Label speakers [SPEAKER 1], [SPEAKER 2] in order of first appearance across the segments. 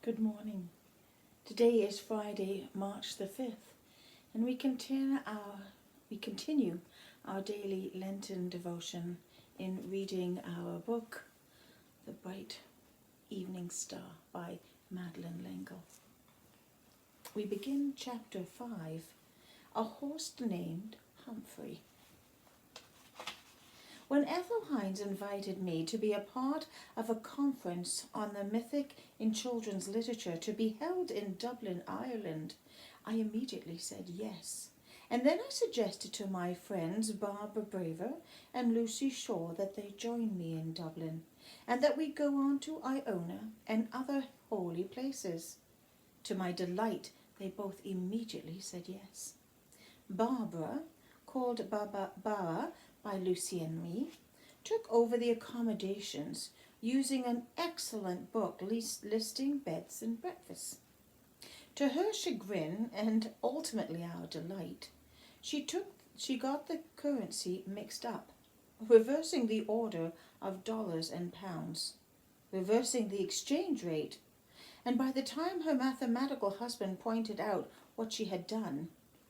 [SPEAKER 1] Good morning. Today is Friday, March the 5th, and we continue our daily Lenten devotion in reading our book, The Bright Evening Star by Madeleine L'Engle. We begin chapter 5, A Horse Named Humphrey. When Ethel Hines invited me to be a part of a conference on the mythic in children's literature to be held in Dublin, Ireland, I immediately said yes. And then I suggested to my friends Barbara Braver and Lucy Shaw that they join me in Dublin, and that we go on to Iona and other holy places. To my delight, they both immediately said yes. Barbara, called Baba by Lucy and me, took over the accommodations using an excellent book listing beds and breakfasts. To her chagrin and ultimately our delight, she got the currency mixed up, reversing the order of dollars and pounds, reversing the exchange rate, and by the time her mathematical husband pointed out what she had done,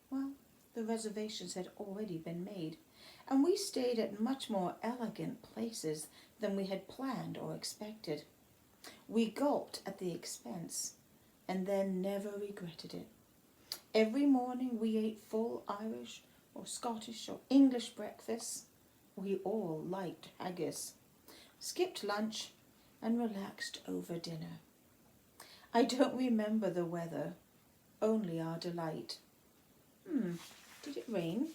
[SPEAKER 1] well, the reservations had already been made, and we stayed at much more elegant places than we had planned or expected. We gulped at the expense, and then never regretted it. Every morning we ate full Irish or Scottish or English breakfasts. We all liked haggis, skipped lunch, and relaxed over dinner. I don't remember the weather, only our delight. Did it rain?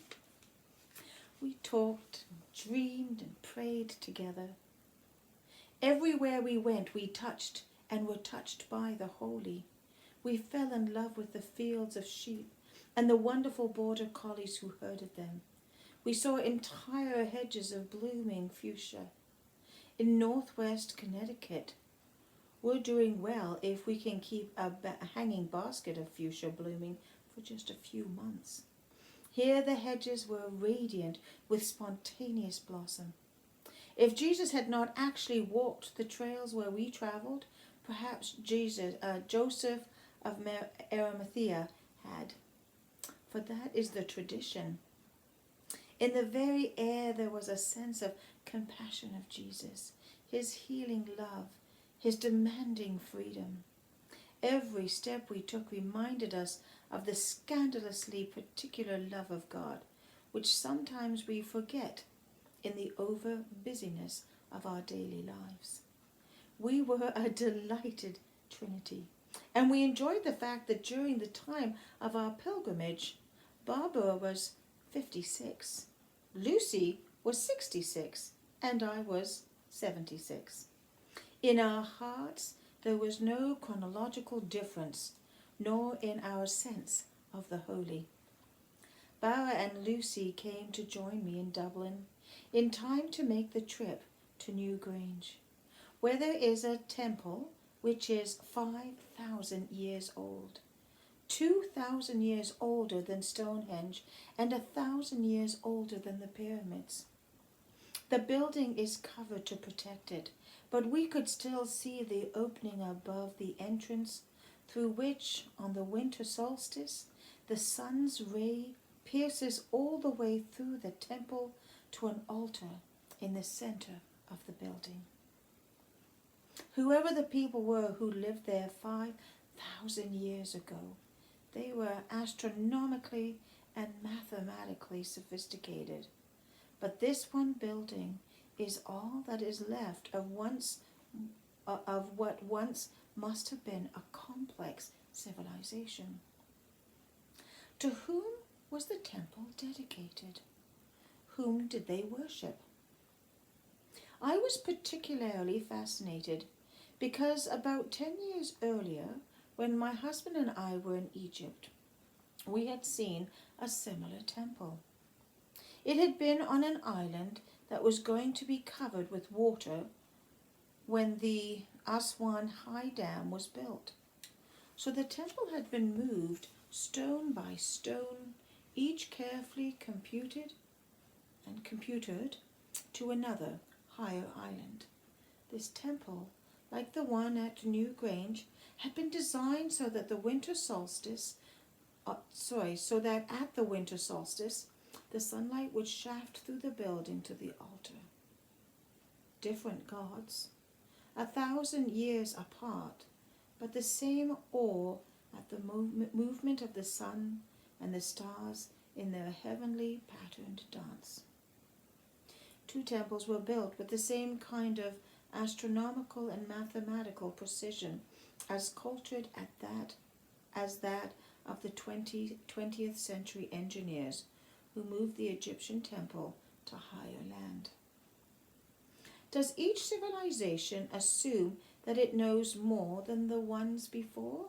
[SPEAKER 1] We talked, dreamed, and prayed together. Everywhere we went, we touched and were touched by the holy. We fell in love with the fields of sheep and the wonderful border collies who herded them. We saw entire hedges of blooming fuchsia. In northwest Connecticut, we're doing well if we can keep a hanging basket of fuchsia blooming for just a few months. Here the hedges were radiant with spontaneous blossom. If Jesus had not actually walked the trails where we traveled, perhaps Joseph of Arimathea had, for that is the tradition. In the very air there was a sense of compassion of Jesus, his healing love, his demanding freedom. Every step we took reminded us of the scandalously particular love of God, which sometimes we forget in the over-busyness of our daily lives. We were a delighted Trinity, and we enjoyed the fact that during the time of our pilgrimage, Barbara was 56, Lucy was 66, and I was 76. In our hearts, there was no chronological difference, nor in our sense of the holy. Barbara and Lucy came to join me in Dublin in time to make the trip to New Grange, where there is a temple which is 5,000 years old, 2,000 years older than Stonehenge, and 1,000 years older than the pyramids. The building is covered to protect it, but we could still see the opening above the entrance, through which, on the winter solstice, the sun's ray pierces all the way through the temple to an altar in the center of the building. Whoever the people were who lived there 5,000 years ago, they were astronomically and mathematically sophisticated. But this one building is all that is left of what once must have been a complex civilization. To whom was the temple dedicated? Whom did they worship? I was particularly fascinated because about 10 years earlier, when my husband and I were in Egypt, we had seen a similar temple. It had been on an island that was going to be covered with water when the Aswan High Dam was built. So the temple had been moved stone by stone, each carefully computed to another higher island. This temple, like the one at New Grange, had been designed so that so that at the winter solstice, the sunlight would shaft through the building to the altar. Different gods, 1,000 years apart, but the same awe at the movement of the sun and the stars in their heavenly patterned dance. 2 temples were built with the same kind of astronomical and mathematical precision as cultured as that of the 20th century engineers who moved the Egyptian temple to higher land. Does each civilization assume that it knows more than the ones before?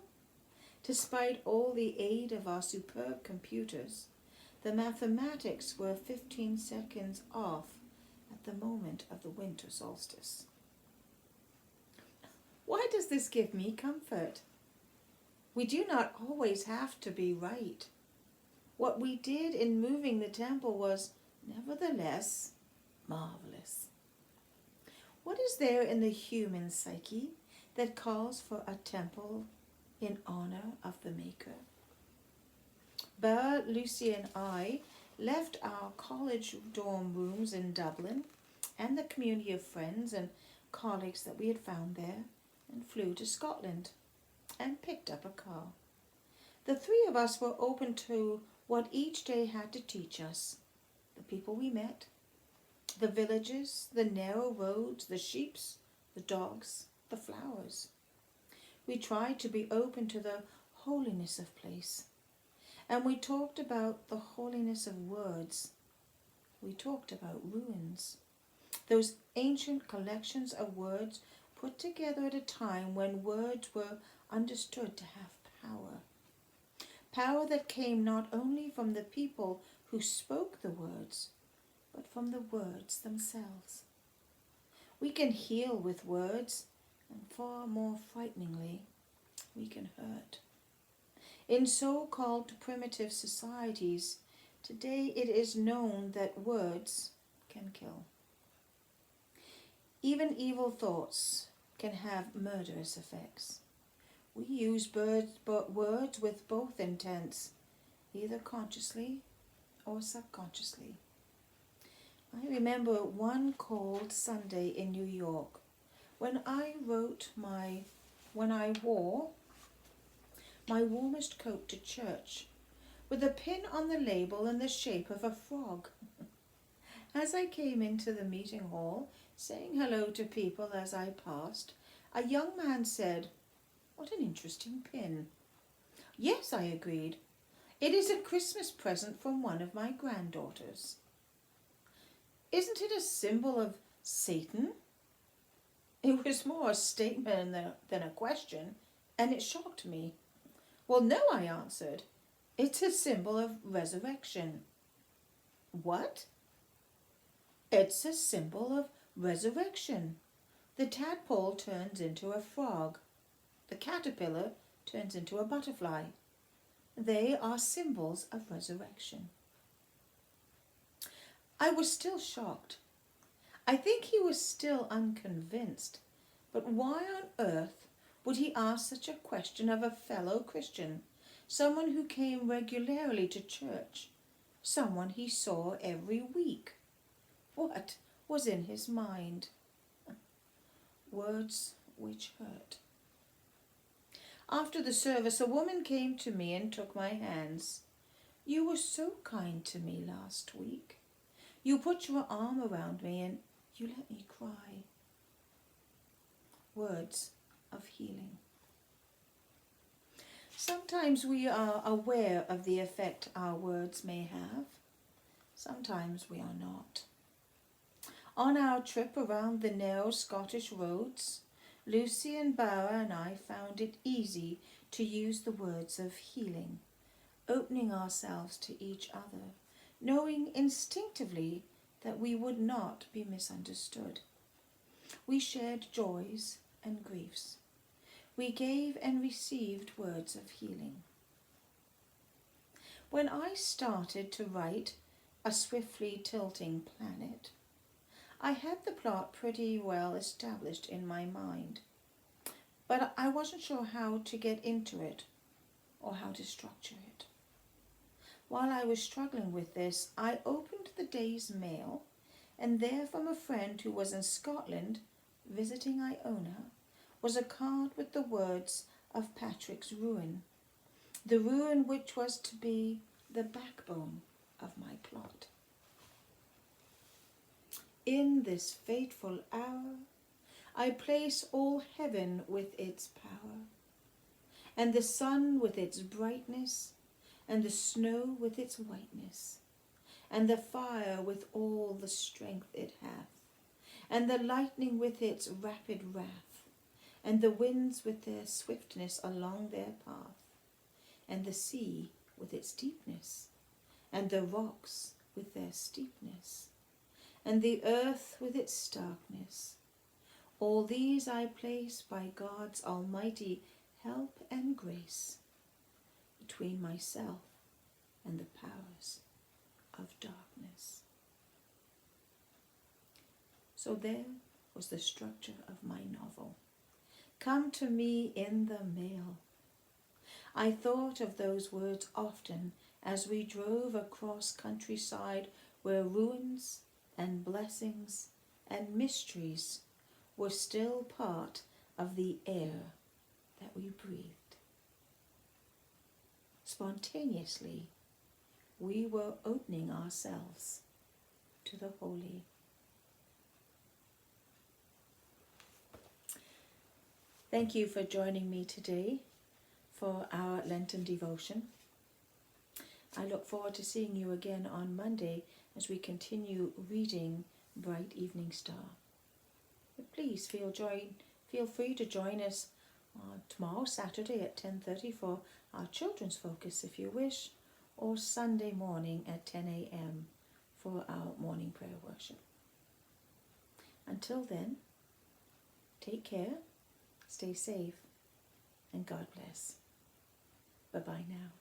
[SPEAKER 1] Despite all the aid of our superb computers, the mathematics were 15 seconds off at the moment of the winter solstice. Why does this give me comfort? We do not always have to be right. What we did in moving the temple was, nevertheless, marvelous. What is there in the human psyche that calls for a temple in honor of the Maker? Bella, Lucy, and I left our college dorm rooms in Dublin and the community of friends and colleagues that we had found there and flew to Scotland and picked up a car. The 3 of us were open to what each day had to teach us, the people we met, the villages, the narrow roads, the sheep, the dogs, the flowers. We tried to be open to the holiness of place, and we talked about the holiness of words. We talked about ruins, those ancient collections of words put together at a time when words were understood to have power. Power that came not only from the people who spoke the words, but from the words themselves. We can heal with words, and far more frighteningly, we can hurt. In so-called primitive societies, today it is known that words can kill. Even evil thoughts can have murderous effects. We use words with both intents, either consciously or subconsciously. I remember one cold Sunday in New York when I wore my warmest coat to church with a pin on the label in the shape of a frog. As I came into the meeting hall, saying hello to people as I passed, a young man said, "What an interesting pin." "Yes," I agreed. "It is a Christmas present from one of my granddaughters." "Isn't it a symbol of Satan?" It was more a statement than a question, and it shocked me. "Well, no," I answered. "It's a symbol of resurrection." "What?" "It's a symbol of resurrection. The tadpole turns into a frog. The caterpillar turns into a butterfly. They are symbols of resurrection." I was still shocked. I think he was still unconvinced. But why on earth would he ask such a question of a fellow Christian, someone who came regularly to church, someone he saw every week? What was in his mind? Words which hurt. After the service, a woman came to me and took my hands. "You were so kind to me last week. You put your arm around me and you let me cry." Words of healing. Sometimes we are aware of the effect our words may have. Sometimes we are not. On our trip around the narrow Scottish roads, Lucy and Barbara and I found it easy to use the words of healing, opening ourselves to each other, knowing instinctively that we would not be misunderstood. We shared joys and griefs. We gave and received words of healing. When I started to write A Swiftly Tilting Planet, I had the plot pretty well established in my mind. but I wasn't sure how to get into it or how to structure it. While I was struggling with this, I opened the day's mail, and there, from a friend who was in Scotland visiting Iona, was a card with the words of Patrick's ruin, the ruin which was to be the backbone of my plot. In this fateful hour, I place all heaven with its power, and the sun with its brightness, and the snow with its whiteness, and the fire with all the strength it hath, and the lightning with its rapid wrath, and the winds with their swiftness along their path, and the sea with its deepness, and the rocks with their steepness, and the earth with its starkness. All these I place by God's almighty help and grace between myself and the powers of darkness. So there was the structure of my novel. Come to me in the mail. I thought of those words often as we drove across countryside where ruins and blessings and mysteries were still part of the air that we breathed. Spontaneously, we were opening ourselves to the holy. Thank you for joining me today for our Lenten devotion. I look forward to seeing you again on Monday as we continue reading Bright Evening Star. But please feel free to join us tomorrow, Saturday at 10:30 for our children's focus if you wish, or Sunday morning at 10 a.m. for our morning prayer worship. Until then, take care, stay safe, and God bless. Bye-bye now.